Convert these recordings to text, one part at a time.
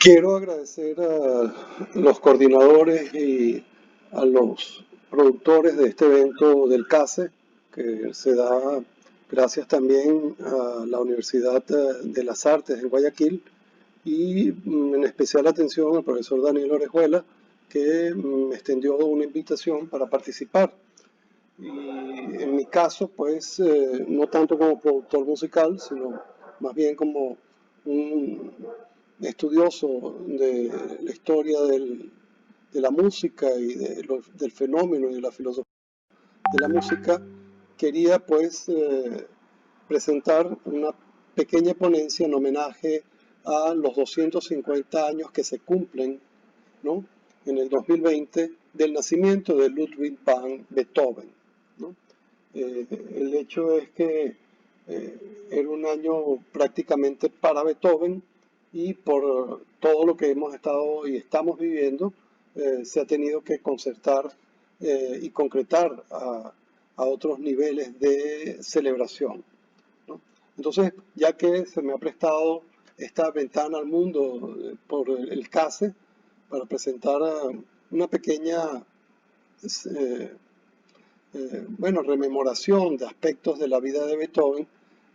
Quiero agradecer a los coordinadores y a los productores de este evento del CASE, que se da gracias también a la Universidad de las Artes en Guayaquil y en especial atención al profesor Daniel Orejuela, que me extendió una invitación para participar. Y en mi caso, pues, no tanto como productor musical, sino más bien como un estudioso de la historia de la música y del fenómeno y de la filosofía de la música, quería pues presentar una pequeña ponencia en homenaje a los 250 años que se cumplen, ¿no?, en el 2020 del nacimiento de Ludwig van Beethoven, ¿no? El hecho es que era un año prácticamente para Beethoven y por todo lo que hemos estado y estamos viviendo, se ha tenido que concertar y concretar a otros niveles de celebración, ¿no? Entonces, ya que se me ha prestado esta ventana al mundo por el CASE para presentar una pequeña eh, rememoración de aspectos de la vida de Beethoven,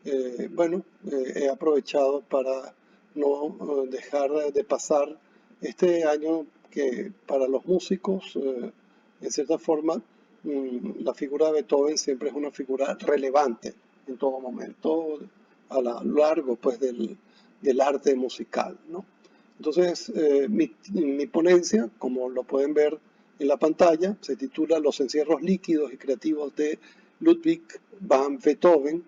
he aprovechado para no dejar de pasar este año que para los músicos, en cierta forma, la figura de Beethoven siempre es una figura relevante en todo momento, a lo largo pues del arte musical, ¿no? Entonces, mi ponencia, como lo pueden ver en la pantalla, se titula Los encierros líquidos y creativos de Ludwig van Beethoven,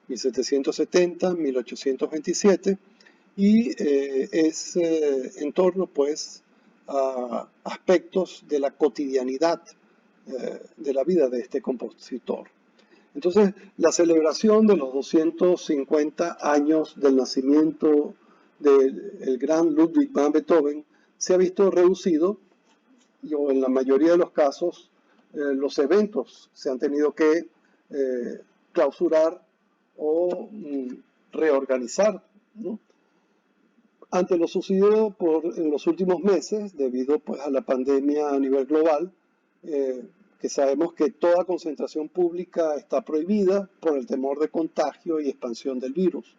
1770-1827, y es en torno pues a aspectos de la cotidianidad de la vida de este compositor. Entonces, la celebración de los 250 años del nacimiento del gran Ludwig van Beethoven se ha visto reducido, o en la mayoría de los casos, los eventos se han tenido que clausurar o reorganizar, ¿no?, ante lo sucedido en los últimos meses, debido pues, a la pandemia a nivel global, que sabemos que toda concentración pública está prohibida por el temor de contagio y expansión del virus.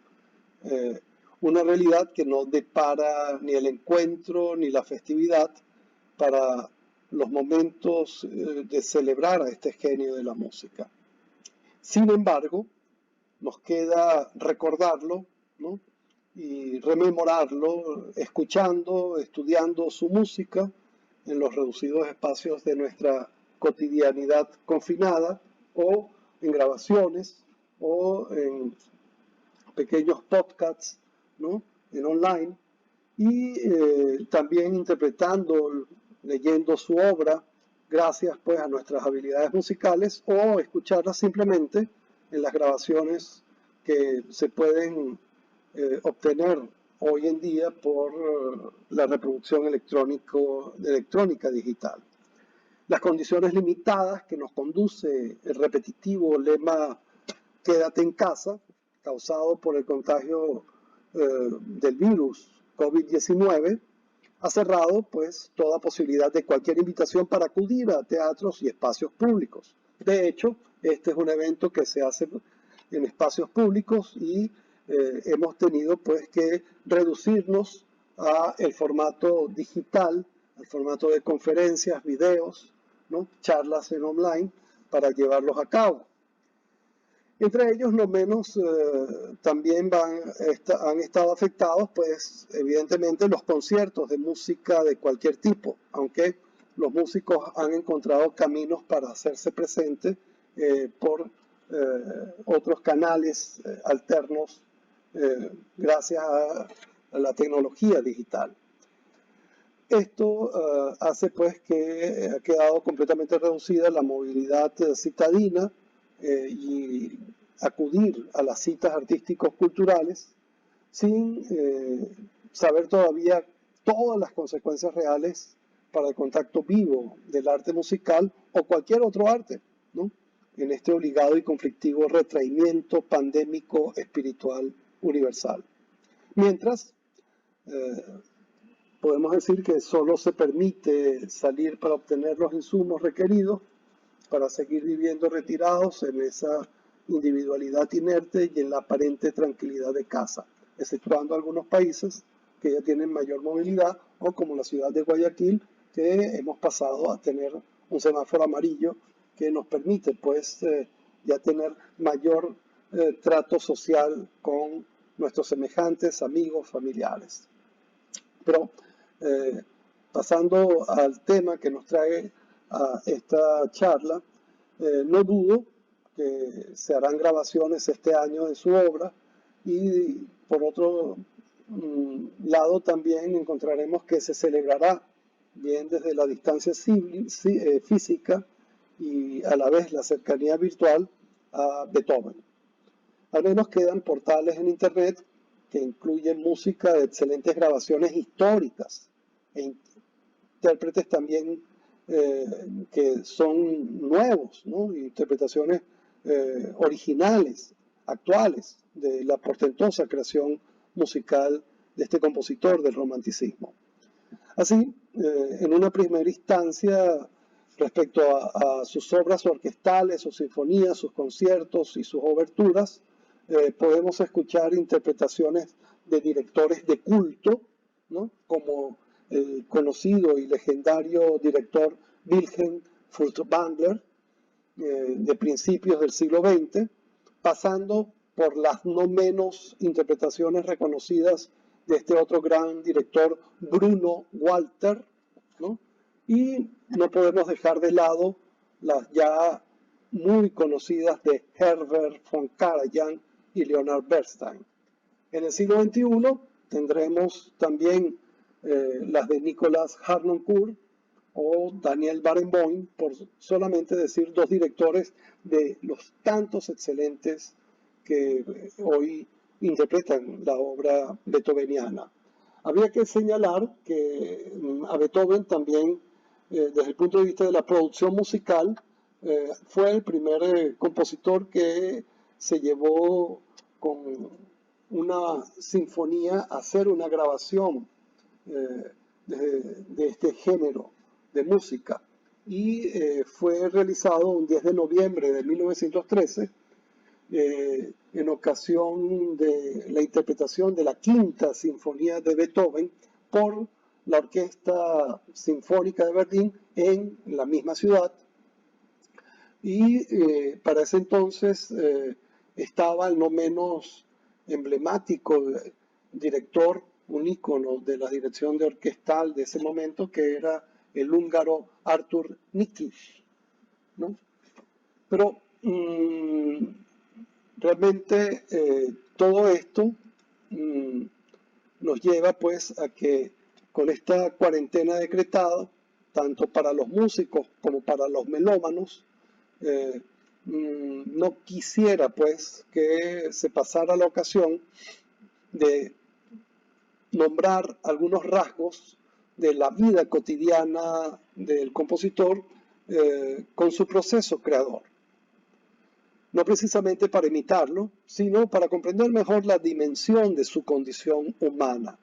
Una realidad que no depara ni el encuentro ni la festividad para los momentos de celebrar a este genio de la música. Sin embargo, nos queda recordarlo, ¿no?, y rememorarlo, escuchando, estudiando su música en los reducidos espacios de nuestra cotidianidad confinada, o en grabaciones, o en pequeños podcasts, ¿no?, en online, y también interpretando, leyendo su obra, gracias pues a nuestras habilidades musicales, o escucharla simplemente en las grabaciones que se pueden obtener hoy en día por la reproducción electrónica digital. Las condiciones limitadas que nos conduce el repetitivo lema "quédate en casa", causado por el contagio del virus COVID-19, ha cerrado pues toda posibilidad de cualquier invitación para acudir a teatros y espacios públicos. De hecho, este es un evento que se hace en espacios públicos y hemos tenido pues que reducirnos a el formato digital, al formato de conferencias, videos, ¿no?, charlas en online para llevarlos a cabo. Entre ellos, no menos, también han estado afectados, pues, evidentemente, los conciertos de música de cualquier tipo, aunque los músicos han encontrado caminos para hacerse presentes por otros canales alternos, gracias a la tecnología digital. Esto hace pues que ha quedado completamente reducida la movilidad citadina y acudir a las citas artísticos culturales sin saber todavía todas las consecuencias reales para el contacto vivo del arte musical o cualquier otro arte, ¿no?, en este obligado y conflictivo retraimiento pandémico espiritual universal. Mientras podemos decir que solo se permite salir para obtener los insumos requeridos para seguir viviendo retirados en esa individualidad inerte y en la aparente tranquilidad de casa, exceptuando algunos países que ya tienen mayor movilidad, o como la ciudad de Guayaquil, que hemos pasado a tener un semáforo amarillo que nos permite pues ya tener mayor trato social con nuestros semejantes, amigos, familiares. Pero pasando al tema que nos trae a esta charla, no dudo que se harán grabaciones este año de su obra, y por otro lado también encontraremos que se celebrará bien desde la distancia física y a la vez la cercanía virtual a Beethoven. Al menos quedan portales en internet que incluyen música de excelentes grabaciones históricas e intérpretes también que son nuevos, ¿no? Interpretaciones originales, actuales, de la portentosa creación musical de este compositor del romanticismo. Así, en una primera instancia, respecto a sus obras orquestales, sus sinfonías, sus conciertos y sus oberturas, podemos escuchar interpretaciones de directores de culto, ¿no? Como el conocido y legendario director Wilhelm Furtwängler, de principios del siglo XX, pasando por las no menos interpretaciones reconocidas de este otro gran director, Bruno Walter, ¿no? Y no podemos dejar de lado las ya muy conocidas de Herbert von Karajan y Leonard Bernstein. En el siglo XXI tendremos también las de Nicolas Harnoncourt o Daniel Barenboim, por solamente decir dos directores de los tantos excelentes que hoy interpretan la obra beethoveniana. Habría que señalar que a Beethoven también, desde el punto de vista de la producción musical, fue el primer compositor que se llevó con una sinfonía a hacer una grabación de este género de música, y fue realizado un 10 de noviembre de 1913 en ocasión de la interpretación de la Quinta Sinfonía de Beethoven por la Orquesta Sinfónica de Berlín en la misma ciudad. Y para ese entonces estaba el no menos emblemático director, un ícono de la dirección de orquestal de ese momento, que era el húngaro Artur Nikisch, ¿no? Pero realmente todo esto nos lleva pues a que con esta cuarentena decretada, tanto para los músicos como para los melómanos, no quisiera pues que se pasara la ocasión de nombrar algunos rasgos de la vida cotidiana del compositor con su proceso creador. No precisamente para imitarlo, sino para comprender mejor la dimensión de su condición humana.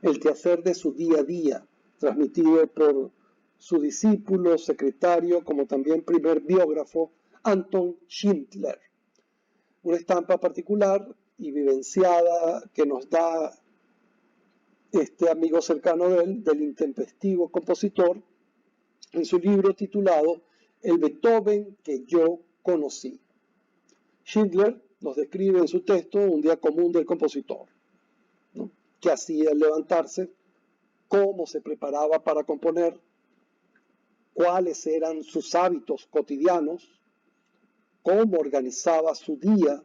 El quehacer de su día a día, transmitido por su discípulo, secretario, como también primer biógrafo, Anton Schindler. Una estampa particular y vivenciada que nos da este amigo cercano de él, del intempestivo compositor, en su libro titulado El Beethoven que yo conocí. Schindler nos describe en su texto un día común del compositor, ¿no? Qué hacía al levantarse, cómo se preparaba para componer, cuáles eran sus hábitos cotidianos, cómo organizaba su día,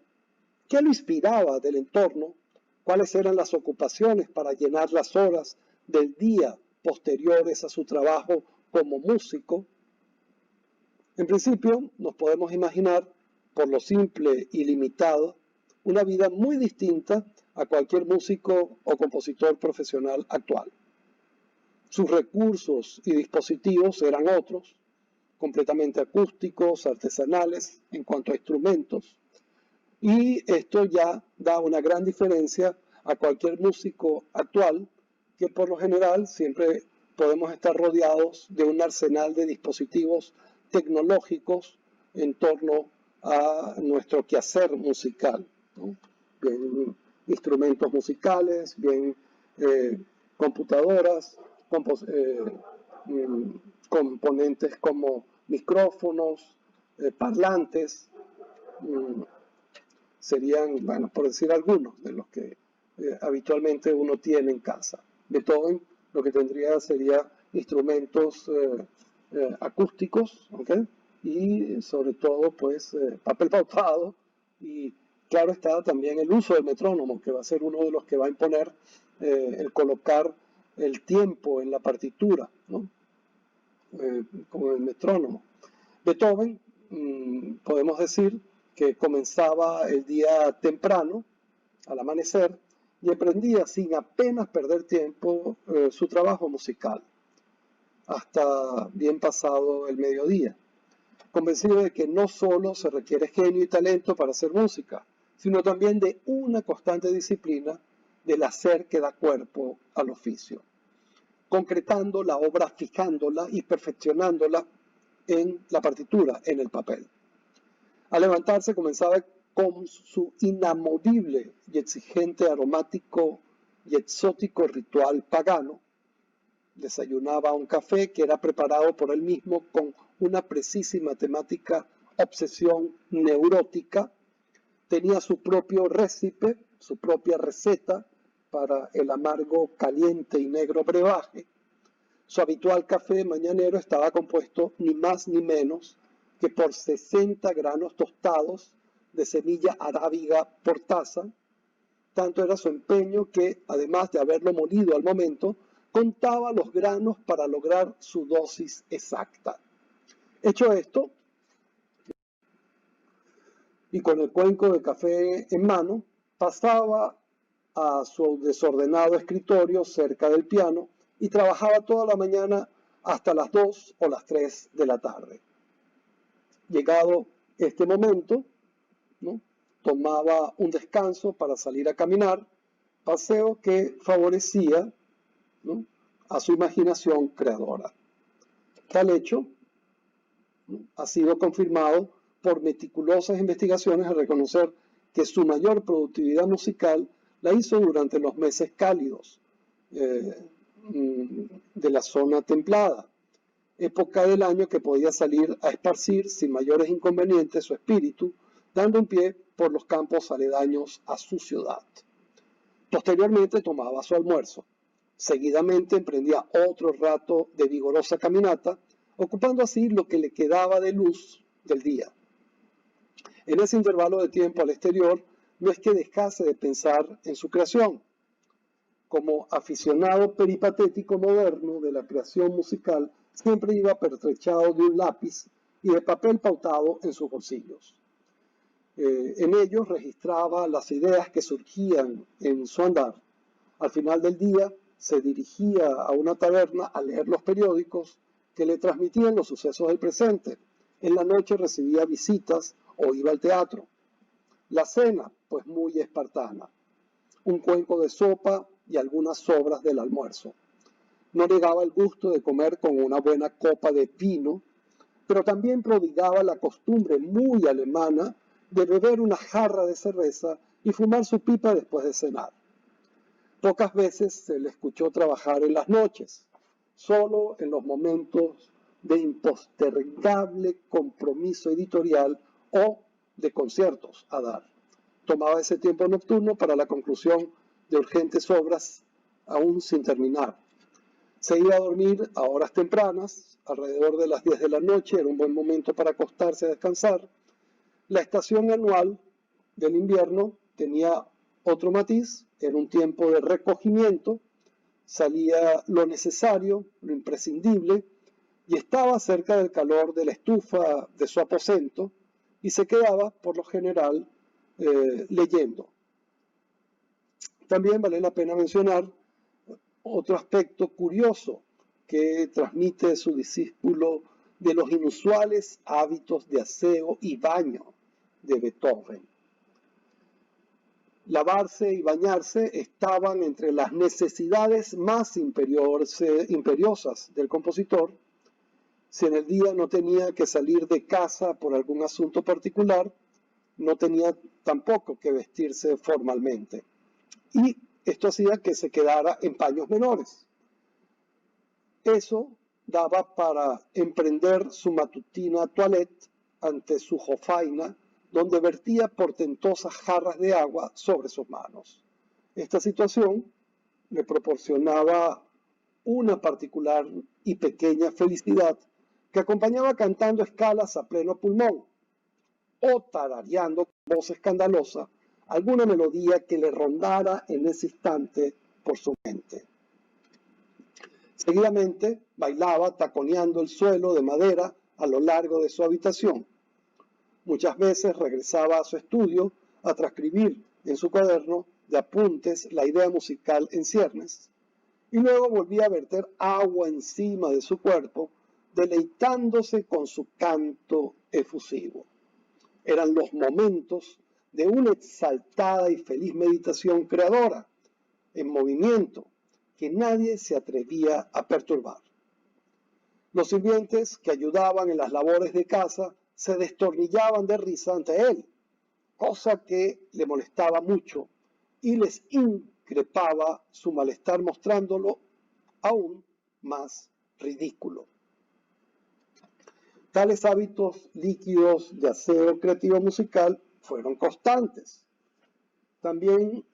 qué lo inspiraba del entorno, cuáles eran las ocupaciones para llenar las horas del día posteriores a su trabajo como músico. En principio, nos podemos imaginar, por lo simple y limitado, una vida muy distinta a cualquier músico o compositor profesional actual. Sus recursos y dispositivos eran otros, completamente acústicos, artesanales en cuanto a instrumentos, y esto ya da una gran diferencia a cualquier músico actual que por lo general siempre podemos estar rodeados de un arsenal de dispositivos tecnológicos en torno a nuestro quehacer musical, ¿no? Bien instrumentos musicales, bien computadoras, componentes como micrófonos, parlantes, serían, bueno, por decir algunos de los que habitualmente uno tiene en casa. Beethoven lo que tendría sería instrumentos acústicos, ¿okay? Y sobre todo pues papel pautado, y claro está también el uso del metrónomo, que va a ser uno de los que va a imponer el colocar el tiempo en la partitura, ¿no? Como el metrónomo. Beethoven, podemos decir que comenzaba el día temprano, al amanecer, y emprendía sin apenas perder tiempo su trabajo musical, hasta bien pasado el mediodía, convencido de que no solo se requiere genio y talento para hacer música, sino también de una constante disciplina del hacer que da cuerpo al oficio, concretando la obra, fijándola y perfeccionándola en la partitura, en el papel. Al levantarse comenzaba con su inamovible y exigente, aromático y exótico ritual pagano. Desayunaba un café que era preparado por él mismo con una precisa y matemática obsesión neurótica. Tenía su propio récipe, su propia receta para el amargo, caliente y negro brebaje. Su habitual café mañanero estaba compuesto ni más ni menos que por 60 granos tostados de semilla arábiga por taza. Tanto era su empeño que, además de haberlo molido al momento, contaba los granos para lograr su dosis exacta. Hecho esto, y con el cuenco de café en mano, pasaba a su desordenado escritorio cerca del piano y trabajaba toda la mañana hasta las 2 o las 3 de la tarde. Llegado este momento, ¿no?, tomaba un descanso para salir a caminar, paseo que favorecía, ¿no?, a su imaginación creadora. Tal hecho, ¿no?, ha sido confirmado por meticulosas investigaciones al reconocer que su mayor productividad musical la hizo durante los meses cálidos de la zona templada, época del año que podía salir a esparcir sin mayores inconvenientes su espíritu, dando un pie por los campos aledaños a su ciudad. Posteriormente tomaba su almuerzo. Seguidamente emprendía otro rato de vigorosa caminata, ocupando así lo que le quedaba de luz del día. En ese intervalo de tiempo al exterior, no es que dejase de pensar en su creación. Como aficionado peripatético moderno de la creación musical, siempre iba pertrechado de un lápiz y de papel pautado en sus bolsillos. En ellos registraba las ideas que surgían en su andar. Al final del día se dirigía a una taberna a leer los periódicos que le transmitían los sucesos del presente. En la noche recibía visitas o iba al teatro. La cena, pues muy espartana. Un cuenco de sopa y algunas sobras del almuerzo. No negaba el gusto de comer con una buena copa de vino, pero también prodigaba la costumbre muy alemana de beber una jarra de cerveza y fumar su pipa después de cenar. Pocas veces se le escuchó trabajar en las noches, solo en los momentos de impostergable compromiso editorial o de conciertos a dar. Tomaba ese tiempo nocturno para la conclusión de urgentes obras aún sin terminar. Se iba a dormir a horas tempranas, alrededor de las 10 de la noche, era un buen momento para acostarse a descansar. La estación anual del invierno tenía otro matiz, era un tiempo de recogimiento, salía lo necesario, lo imprescindible, y estaba cerca del calor de la estufa de su aposento, y se quedaba, por lo general, leyendo. También vale la pena mencionar otro aspecto curioso que transmite su discípulo de los inusuales hábitos de aseo y baño de Beethoven. lavarse y bañarse estaban entre las necesidades más imperiosas del compositor. Si en el día no tenía que salir de casa por algún asunto particular, no tenía tampoco que vestirse formalmente. Y esto hacía que se quedara en paños menores. Eso daba para emprender su matutina toilette ante su jofaina, donde vertía portentosas jarras de agua sobre sus manos. Esta situación le proporcionaba una particular y pequeña felicidad que acompañaba cantando escalas a pleno pulmón o tarareando con voz escandalosa alguna melodía que le rondara en ese instante por su mente. Seguidamente bailaba taconeando el suelo de madera a lo largo de su habitación. Muchas veces regresaba a su estudio a transcribir en su cuaderno de apuntes la idea musical en ciernes, y luego volvía a verter agua encima de su cuerpo, deleitándose con su canto efusivo. Eran los momentos de una exaltada y feliz meditación creadora, en movimiento, que nadie se atrevía a perturbar. Los sirvientes que ayudaban en las labores de casa se destornillaban de risa ante él, cosa que le molestaba mucho y les increpaba su malestar, mostrándolo aún más ridículo. Tales hábitos líquidos de aseo creativo musical fueron constantes. También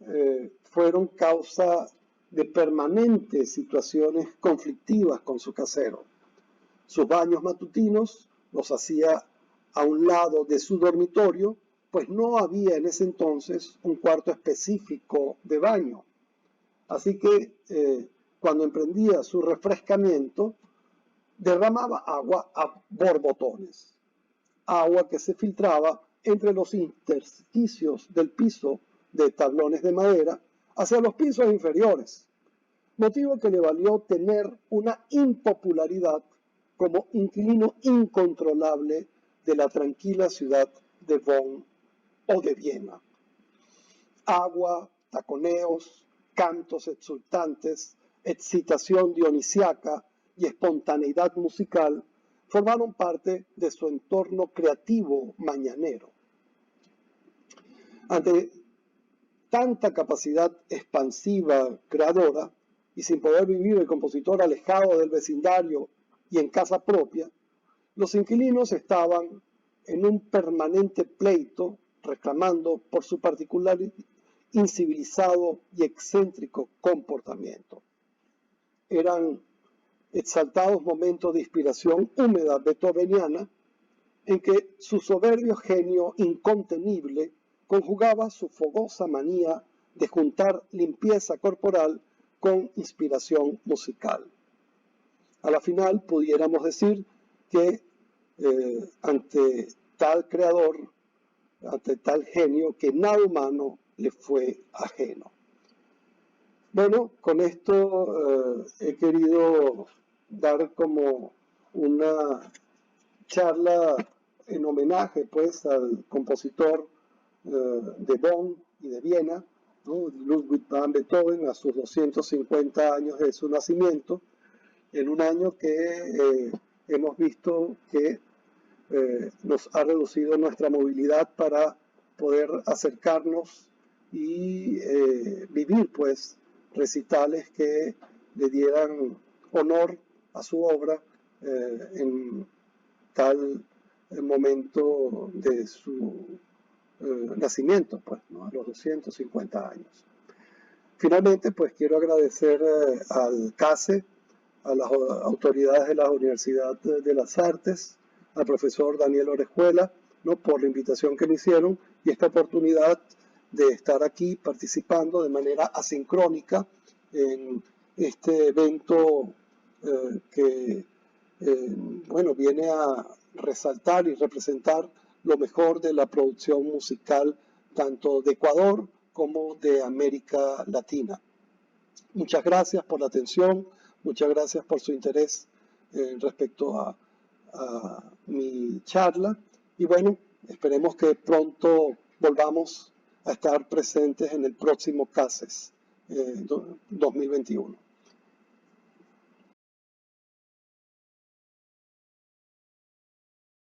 fueron causa de permanentes situaciones conflictivas con su casero. Sus baños matutinos los hacía a un lado de su dormitorio, pues no había en ese entonces un cuarto específico de baño. Así que cuando emprendía su refrescamiento, derramaba agua a borbotones, agua que se filtraba entre los intersticios del piso de tablones de madera hacia los pisos inferiores, motivo que le valió tener una impopularidad como inquilino incontrolable de la tranquila ciudad de Bonn o de Viena. Agua, taconeos, cantos exultantes, excitación dionisiaca y espontaneidad musical formaron parte de su entorno creativo mañanero. Ante tanta capacidad expansiva creadora, y sin poder vivir el compositor alejado del vecindario y en casa propia, los inquilinos estaban en un permanente pleito reclamando por su particular incivilizado y excéntrico comportamiento. Eran exaltados momentos de inspiración húmeda beethoveniana en que su soberbio genio incontenible conjugaba su fogosa manía de juntar limpieza corporal con inspiración musical. A la final pudiéramos decir que ante tal creador, ante tal genio, que nada humano le fue ajeno. Bueno, con esto he querido dar como una charla en homenaje pues al compositor de Bonn y de Viena, ¿no? Ludwig van Beethoven, a sus 250 años de su nacimiento, en un año que hemos visto que nos ha reducido nuestra movilidad para poder acercarnos y vivir pues recitales que le dieran honor a su obra en tal momento de su nacimiento, pues, ¿no? A los 250 años. Finalmente, pues quiero agradecer al CASE, a las autoridades de la Universidad de las Artes, al profesor Daniel Orejuela, ¿no? Por la invitación que me hicieron y esta oportunidad de estar aquí participando de manera asincrónica en este evento que bueno, viene a resaltar y representar lo mejor de la producción musical tanto de Ecuador como de América Latina. Muchas gracias por la atención, muchas gracias por su interés respecto a mi charla y bueno, esperemos que pronto volvamos a estar presentes en el próximo CASES 2021.